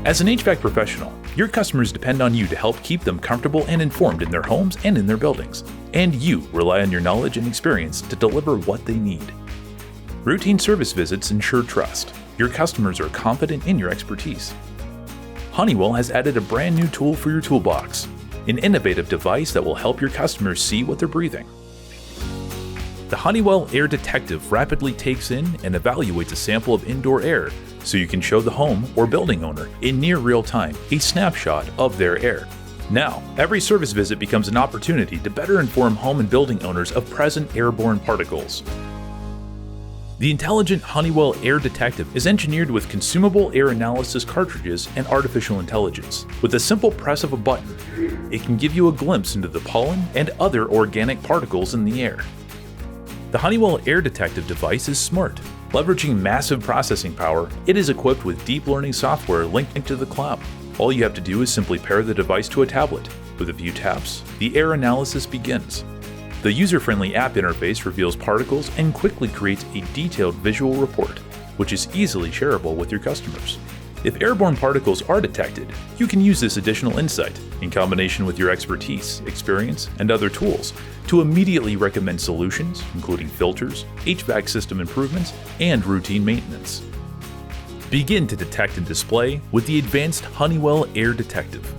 As an HVAC professional, your customers depend on you to help keep them comfortable and informed in their homes and in their buildings, and you rely on your knowledge and experience to deliver what they need. Routine service visits ensure trust. Your customers are confident in your expertise. Honeywell has added a brand new tool for your toolbox, an innovative device that will help your customers see what they're breathing. The Honeywell Air Detective rapidly takes in and evaluates a sample of indoor air so you can show the home or building owner in near real time a snapshot of their air. Now, every service visit becomes an opportunity to better inform home and building owners of present airborne particles. The intelligent Honeywell Air Detective is engineered with consumable air analysis cartridges and artificial intelligence. With a simple press of a button, it can give you a glimpse into the pollen and other organic particles in the air. The Honeywell Air Detective device is smart. Leveraging massive processing power, it is equipped with deep learning software linked to the cloud. All you have to do is simply pair the device to a tablet. With a few taps, the air analysis begins. The user-friendly app interface reveals particles and quickly creates a detailed visual report, which is easily shareable with your customers. If airborne particles are detected, you can use this additional insight, in combination with your expertise, experience, and other tools, to immediately recommend solutions, including filters, HVAC system improvements, and routine maintenance. Begin to detect and display with the advanced Honeywell Air Detective.